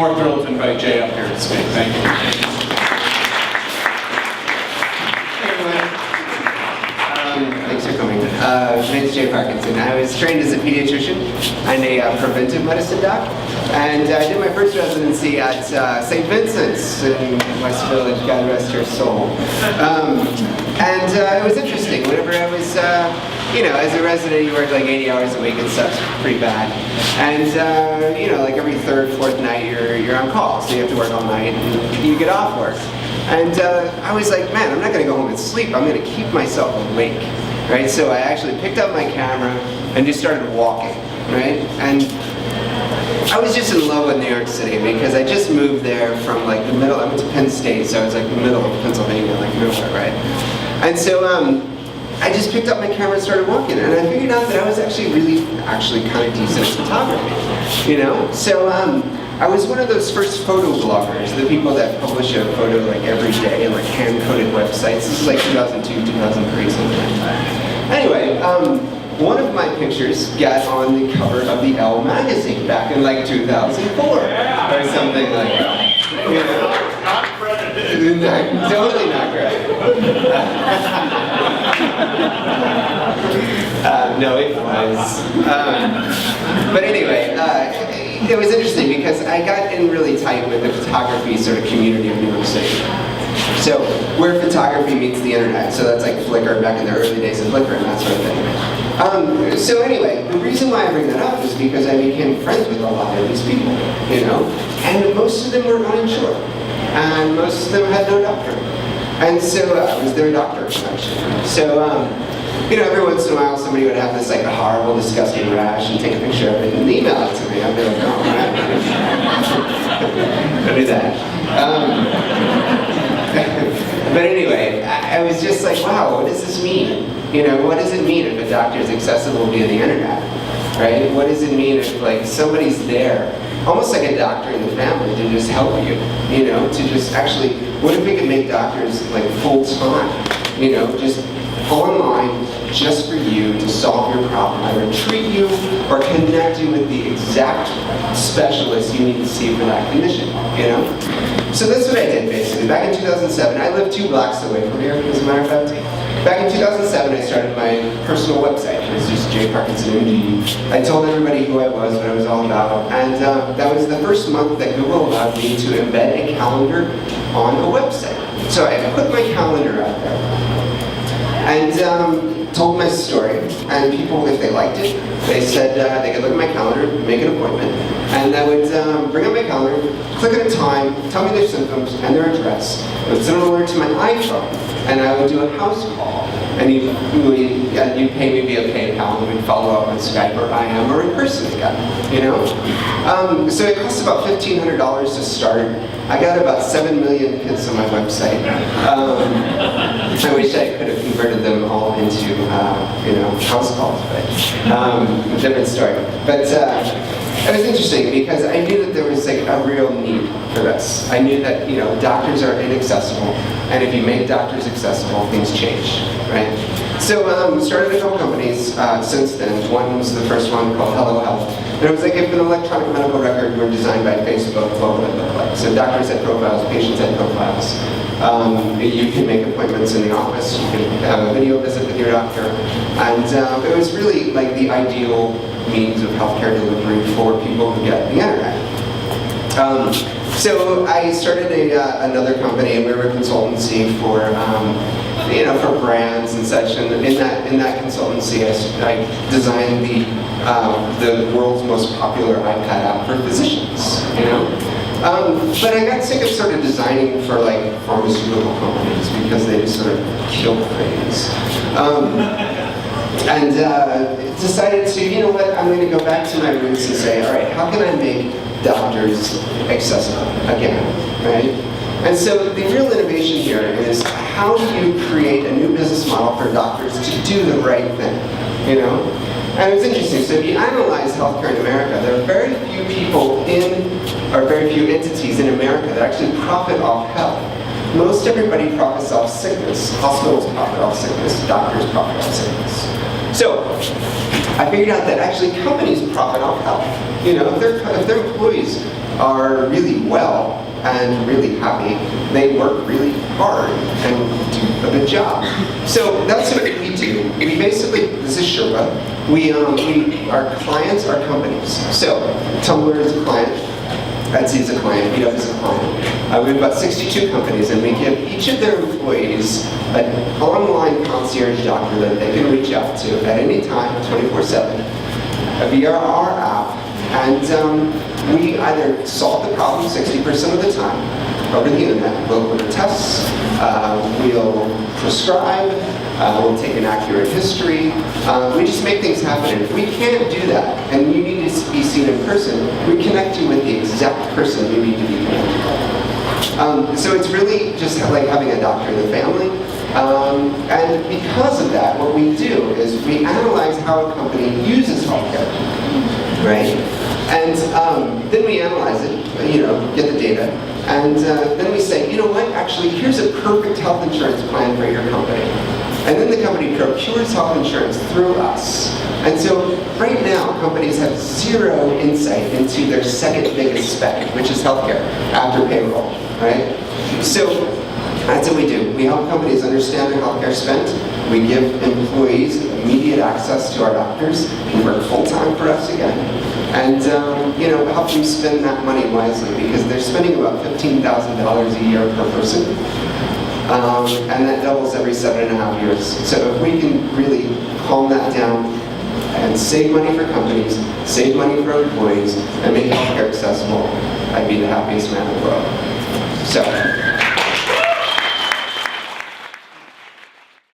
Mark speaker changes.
Speaker 1: more thrilled to invite Jay up here to speak. Thank you.
Speaker 2: Thanks for coming. My name is Jay Parkinson. I was trained as a pediatrician and a preventive medicine doc. And I did my first residency at St. Vincent's in West Village, God rest her soul. It was interesting. Whenever I was, as a resident, you work like 80 hours a week and stuff's pretty bad. And, like every third, fourth night, you're on call, so you have to work all night and you get off work. And I was like, man, I'm not going to go home and sleep. I'm going to keep myself awake, right? So I actually picked up my camera and just started walking, right? And I was just in love with New York City because I just moved there from like the middle. I went to Penn State, so I was like the middle of Pennsylvania, like nowhere, right? And so I just picked up my camera and started walking, and I figured out that I was actually kind of decent at photography, So I was one of those first photo bloggers, the people that publish a photo like every day in like hand-coded websites. This is like 2002, 2003, something like that. Anyway, one of my pictures got on the cover of the Elle magazine back in like 2004 or something like that.
Speaker 1: Not credited.
Speaker 2: Totally not credited. No, it was. But anyway, it was interesting because I got in really tight with the photography sort of community of New York City. So where photography meets the internet, so that's like Flickr back in the early days of Flickr and that sort of thing. So anyway, the reason why I bring that up is because I became friends with a lot of these people, and most of them were uninsured, and most of them had no doctor. And so I was their doctor, actually. So, every once in a while somebody would have this like a horrible, disgusting rash and take a picture of it and email it to me. I'd be like, oh, man. Don't do that. But anyway, I was just like, wow, what does this mean? What does it mean if a doctor is accessible via the internet, right? What does it mean if like somebody's there, almost like a doctor in the family, to just help you, to just actually, what if we could make doctors like full-time, just online, just for you to solve your problem, either treat you or connect you with the exact specialist you need to see for that condition, So that's what I did basically. Back in 2007, I lived 2 blocks away from here, as a matter of fact. Back in 2007, I started my personal website. It was just Jay Parkinson MD. I told everybody who I was, what I was all about, and that was the first month that Google allowed me to embed a calendar on a website. So I put my calendar out there and told my story, and people, if they liked it, they said they could look at my calendar, make an appointment, and I would bring up my calendar, click at a time, tell me their symptoms and their address. I would send an alert to my iPhone, and I would do a house call, and you'd pay me via PayPal, and we'd follow up on Skype or IM or in person again, So it cost about $1,500 to start. I got about 7 million hits on my website. I wish I could have converted them all into, house calls, but different story. But it was interesting because I knew that there was like a real need for this. I knew that, doctors are inaccessible, and if you make doctors accessible, things change, right? So started a couple companies since then. One was the first one called Hello Health. And it was like if an electronic medical record were designed by Facebook, what would it look like? So doctors had profiles, patients had profiles. You can make appointments in the office, you can have a video visit with your doctor. And it was really like the ideal means of healthcare delivery for people who get the internet. So I started another company, and we were a consultancy for for brands and such. And in that consultancy, I designed the world's most popular iPad app for physicians. But I got sick of sort of designing for like pharmaceutical companies because they just sort of kill things. And decided to, I'm going to go back to my roots and say, all right, how can I make doctors accessible again, right? And so the real innovation here is how do you create a new business model for doctors to do the right thing, And it was interesting, so if you analyze healthcare in America, there are very few people or very few entities in America that actually profit off health. Most everybody profits off sickness. Hospitals profit off sickness, doctors profit off sickness. So I figured out that actually companies profit off health. You know, if their employees are really well and really happy, they work really hard and do a good job. So that's what we do. We basically, this is Sherpaa. Our clients are companies. So Tumblr is a client, Etsy is a client, Meetup is a client. We have about 62 companies, and we give each of their employees an online concierge doctor that they can reach out to at any time, 24/7, via our app. And we either solve the problem 60% of the time over the internet. We'll order tests, we'll prescribe, we'll take an accurate history. We just make things happen. And if we can't do that, and you need to be seen in person, we connect you with the exact person you need to be connected with. So it's really just like having a doctor in the family. And because of that, what we do is we analyze how a company uses healthcare, right? And then we analyze it, get the data, and then we say, you know what, actually, here's a perfect health insurance plan for your company. And then the company procures health insurance through us. And so right now, companies have zero insight into their second biggest spend, which is healthcare, after payroll, right? So that's what we do. We help companies understand their healthcare spend. We give employees immediate access to our doctors who work full-time for us again. And help them spend that money wisely, because they're spending about $15,000 a year per person. And that doubles every 7.5 years. So if we can really calm that down and save money for companies, save money for employees, and make healthcare accessible, I'd be the happiest man in the world. So.